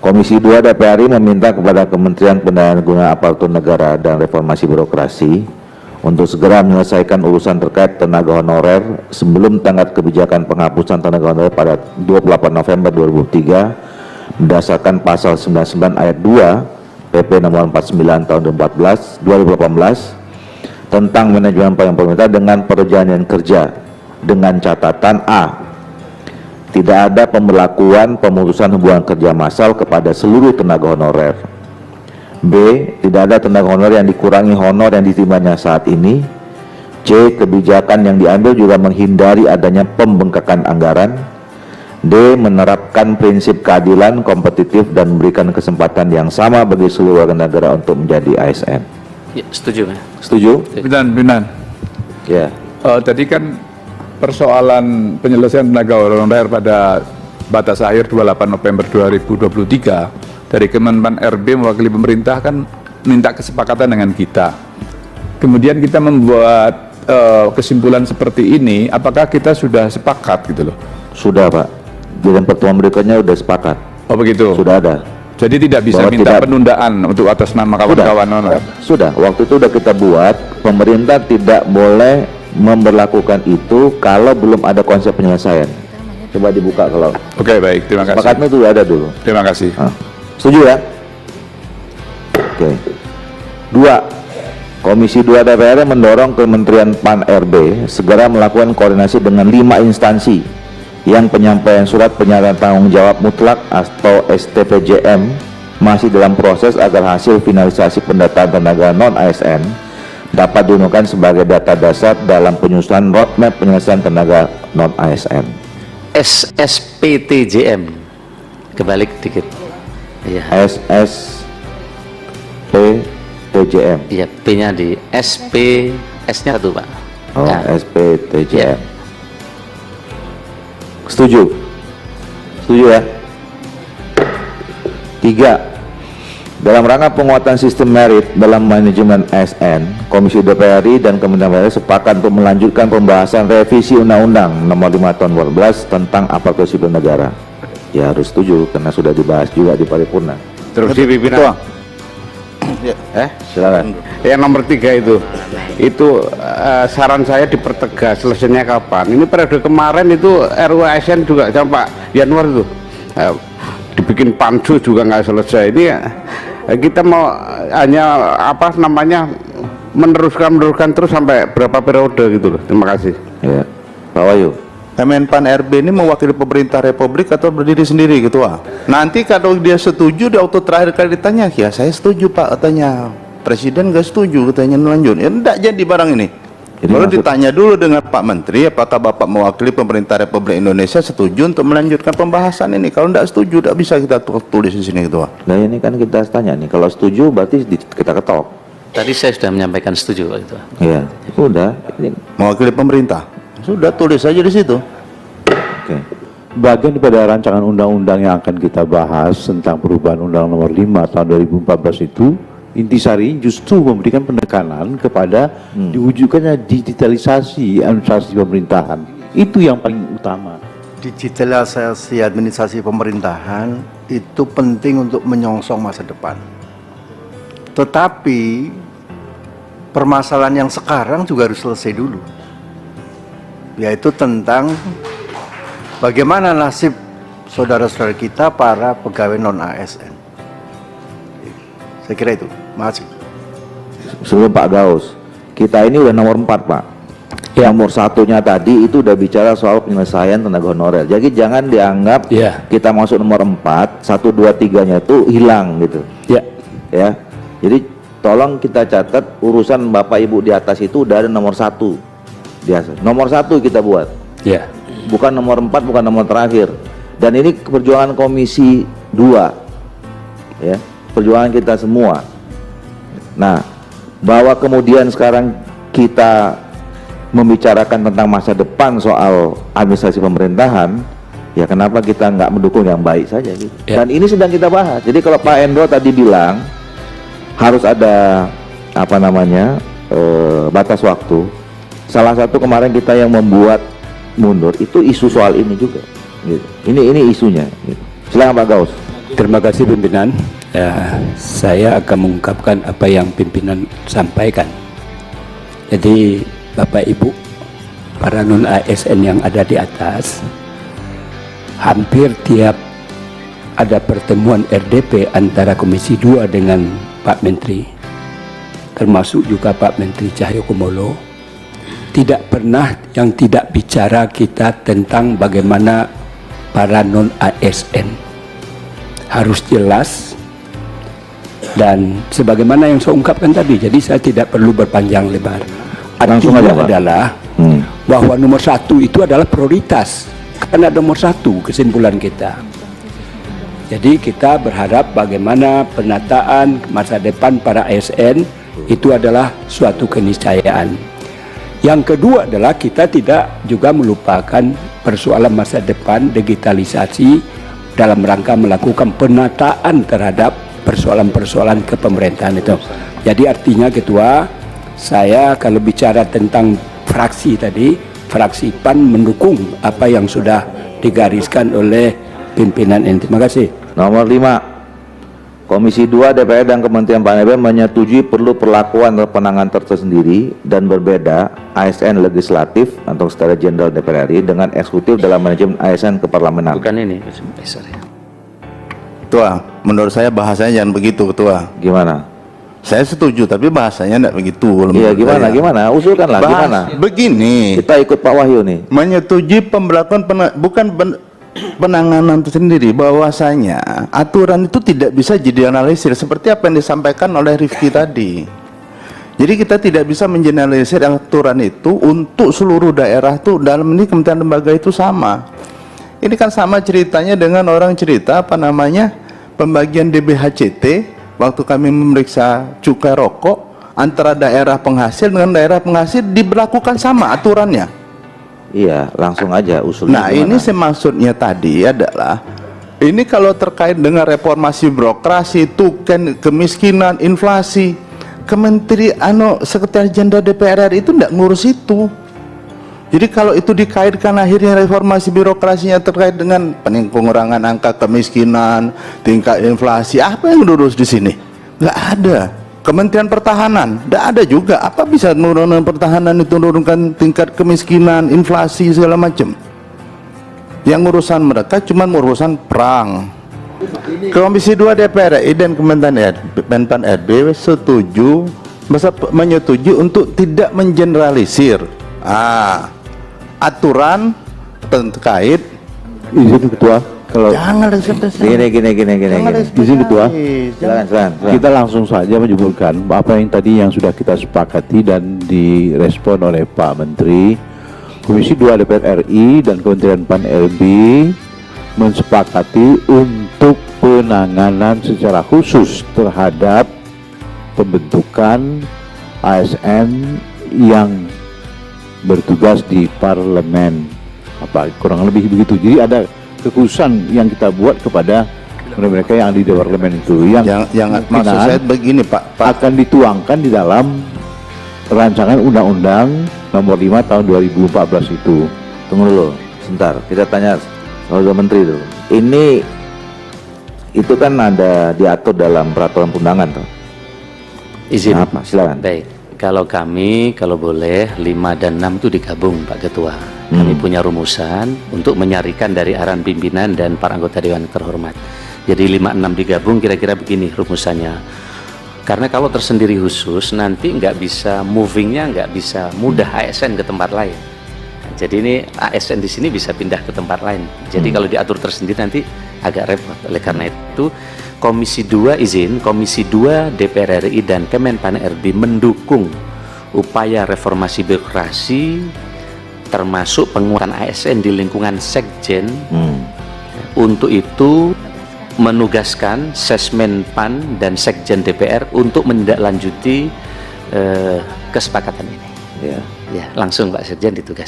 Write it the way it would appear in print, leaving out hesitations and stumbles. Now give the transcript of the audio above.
Komisi 2 DPR RI meminta kepada Kementerian Pendayaan Gunaan Aparatur Negara dan Reformasi Birokrasi untuk segera menyelesaikan urusan terkait tenaga honorer sebelum tenggat kebijakan penghapusan tenaga honorer pada 28 November 2003 berdasarkan pasal 99 ayat 2 PP nomor 49 tahun 2018 tentang manajemen pelayanan pemerintah dengan perjanjian kerja dengan catatan A. Tidak ada pemberlakuan pemutusan hubungan kerja massal kepada seluruh tenaga honorer. B. Tidak ada tenaga honorer yang dikurangi honor yang diterimanya saat ini. C. Kebijakan yang diambil juga menghindari adanya pembengkakan anggaran. D. Menerapkan prinsip keadilan, kompetitif, dan memberikan kesempatan yang sama bagi seluruh warga negara untuk menjadi ASN. Ya, setuju. Setuju? Pimpinan. Ya. Tadi kan persoalan penyelesaian tenaga honorer pada batas akhir 28 November 2023 dari Kemenpan RB mewakili pemerintah kan minta kesepakatan dengan kita. Kemudian kita membuat kesimpulan seperti ini, apakah kita sudah sepakat gitu loh? Sudah, Pak. Dalam pertemuan berikutnya sudah sepakat. Oh begitu? Sudah ada. Jadi tidak bisa Bahwa minta tidak, penundaan untuk atas nama kawan-kawan honorer? Sudah, waktu itu sudah kita buat, pemerintah tidak boleh memberlakukan itu kalau belum ada konsep penyelesaian. Coba dibuka kalau. Oke, baik, terima kasih. Sepakatnya itu ada dulu. Terima kasih. Setuju ya? Oke. 2. Komisi 2 DPR mendorong Kementerian PAN RB segera melakukan koordinasi dengan 5 instansi yang penyampaian surat pernyataan tanggung jawab mutlak atau STPJM masih dalam proses agar hasil finalisasi pendataan tenaga non-ASN dapat digunakan sebagai data dasar dalam penyusunan roadmap penyelesaian tenaga non-ASN. SSPTJM. Kebalik dikit. Iya. SSPTJM. Iya, P-nya di SP, S-nya satu, Pak. Oh, Ya. SPTJM. Ya. Setuju? Setuju ya? 3. Dalam rangka penguatan sistem merit dalam manajemen ASN, Komisi DPR RI dan Kementerian PAN sepakat untuk melanjutkan pembahasan revisi Undang-Undang Nomor 5 Tahun 2012 tentang aparatur sipil negara. Ya harus setuju karena sudah dibahas juga di paripurna. Terus di pimpinan. Silakan. Yang nomor 3 itu saran saya dipertegas selesainya kapan. Ini periode kemarin itu RUU ASN juga sama Pak Yanuar itu dibikin pansus juga nggak selesai. Ini kita mau hanya apa namanya meneruskan terus sampai berapa periode gitu loh. Terima kasih. Ya, Pak Wahyu. Kemenpan RB ini mewakili pemerintah Republik atau berdiri sendiri Ketua? Nanti kalau dia setuju di auto terakhir kali ditanya, ya saya setuju Pak, katanya Presiden nggak setuju, katanya lanjut. Ya enggak jadi barang ini. Jadi baru ditanya dulu dengan Pak Menteri, apakah Bapak mewakili pemerintah Republik Indonesia setuju untuk melanjutkan pembahasan ini? Kalau enggak setuju, tidak bisa kita tulis di sini Ketua. Nah ini kan kita tanya nih, kalau setuju berarti kita ketok. Tadi saya sudah menyampaikan setuju, Pak Ketua. Iya, udah. Ini. Mewakili pemerintah. Sudah tulis saja di situ. Oke. Bagian daripada rancangan undang-undang yang akan kita bahas tentang perubahan Undang Nomor 5 tahun 2014 itu, intisari justru memberikan penekanan kepada diwujudkannya digitalisasi administrasi pemerintahan. Itu yang paling utama. Digitalisasi administrasi pemerintahan itu penting untuk menyongsong masa depan. Tetapi permasalahan yang sekarang juga harus selesai dulu, yaitu tentang bagaimana nasib saudara-saudara kita para pegawai non-ASN. Saya kira itu. Makasih. Sebelum Pak Gaus, kita ini udah nomor 4 Pak. Nomor 1-nya tadi itu udah bicara soal penyelesaian tenaga honorer. Jadi jangan dianggap kita masuk nomor 4, 1, 2, 3-nya itu hilang gitu. Ya. Jadi tolong kita catat urusan Bapak Ibu di atas itu udah ada nomor 1. Nomor 1 kita buat. Bukan nomor 4, bukan nomor terakhir. Dan ini perjuangan Komisi 2. Ya, perjuangan kita semua. Nah, bahwa kemudian sekarang kita membicarakan tentang masa depan soal administrasi pemerintahan, ya kenapa kita nggak mendukung yang baik saja gitu. Dan ini sedang kita bahas. Jadi kalau Pak Endro tadi bilang harus ada apa namanya batas waktu, salah satu kemarin kita yang membuat mundur itu isu soal ini juga gitu. Ini isunya gitu. Silakan Pak Gaus. Terima kasih pimpinan. Saya akan mengungkapkan apa yang pimpinan sampaikan. Jadi Bapak Ibu, para non ASN yang ada di atas, hampir tiap ada pertemuan RDP antara Komisi 2 dengan Pak Menteri, termasuk juga Pak Menteri Cahyokumolo, tidak pernah yang tidak bicara kita tentang bagaimana para non ASN harus jelas dan sebagaimana yang saya ungkapkan tadi. Jadi saya tidak perlu berpanjang lebar. Langsung aja, Pak. Adalah bahwa nomor 1 itu adalah prioritas, karena nomor 1 kesimpulan kita. Jadi kita berharap bagaimana penataan masa depan para ASN itu adalah suatu keniscayaan. Yang kedua adalah kita tidak juga melupakan persoalan masa depan digitalisasi dalam rangka melakukan penataan terhadap persoalan-persoalan kepemerintahan itu. Jadi artinya Ketua, saya kalau bicara tentang fraksi tadi, fraksi PAN mendukung apa yang sudah digariskan oleh pimpinan ini. Terima kasih. Nomor 5, Komisi 2 DPR dan Kementerian PAN-RB menyetujui perlu perlakuan atau penanganan tersendiri dan berbeda ASN legislatif atau Setara Jenderal DPR RI dengan eksekutif dalam manajemen ASN keparlamenan. Bukan ini, sorry. Ketua, menurut saya bahasanya jangan begitu, Ketua. Gimana? Saya setuju, tapi bahasanya tidak begitu. Iya, gimana? saya. Gimana? Usulkanlah, gimana? Begini, Kita ikut Pak Wahyu nih. menyetujui pemberlakuan penanganan tersendiri, bahwasanya aturan itu tidak bisa digeneralisir seperti apa yang disampaikan oleh Rifki tadi. Jadi kita tidak bisa mengeneralisir aturan itu untuk seluruh daerah tuh dalam ini kementerian lembaga itu sama. Ini kan sama ceritanya dengan orang cerita apa namanya pembagian DBHCT waktu kami memeriksa cukai rokok antara daerah penghasil dengan daerah penghasil diberlakukan sama aturannya. Iya, langsung aja usulnya. Nah, gimana? ini maksudnya tadi adalah ini kalau terkait dengan reformasi birokrasi, tuken, kemiskinan, inflasi, Sekretaris Jenderal DPR RI itu tidak ngurus itu. Jadi kalau itu dikaitkan akhirnya reformasi birokrasinya terkait dengan pengurangan angka kemiskinan, tingkat inflasi, apa yang diurus di sini? Nggak ada. Kementerian Pertahanan, tidak ada juga. Apa bisa menurunkan pertahanan itu menurunkan tingkat kemiskinan, inflasi segala macam? Yang urusan mereka cuma urusan perang. Komisi 2 DPR RI dan Kementerian PAN-RB setuju, menyetujui untuk tidak mengeneralisir aturan terkait. Izin Ketua, kalau Jangan Gini. izin Ketua, Silakan. kita langsung saja menyebutkan apa yang tadi yang sudah kita sepakati dan direspon oleh Pak Menteri. Komisi 2 DPR RI dan Kementerian PAN-RB mensepakati untuk penanganan secara khusus terhadap pembentukan ASN yang bertugas di parlemen, kurang lebih begitu. Jadi ada kekhususan yang kita buat kepada mereka yang di parlemen itu, yang maksud saya begini Pak, akan dituangkan di dalam rancangan undang-undang nomor 5 tahun 2014 itu. Tunggu dulu, sebentar. Kita tanya Saudara Menteri itu. Ini itu kan ada diatur dalam peraturan undangan tuh. Izin. Apa? Silakan. Baik. Kalau kami, kalau boleh 5 dan 6 itu digabung Pak Ketua. Kami punya rumusan untuk menyarikan dari arahan pimpinan dan para anggota Dewan terhormat. Jadi 5, 6 digabung kira-kira begini rumusannya. Karena kalau tersendiri khusus nanti nggak bisa movingnya, nggak bisa mudah ASN ke tempat lain. Nah, jadi ini ASN di sini bisa pindah ke tempat lain. Jadi kalau diatur tersendiri nanti agak repot. Oleh karena itu Komisi 2 Komisi 2 DPR RI dan Kemenpan-RB mendukung upaya reformasi birokrasi termasuk penguatan ASN di lingkungan Sekjen. Untuk itu menugaskan Sesmen PAN dan Sekjen DPR untuk menindaklanjuti kesepakatan ini. Ya, langsung Pak Sekjen ditugaskan.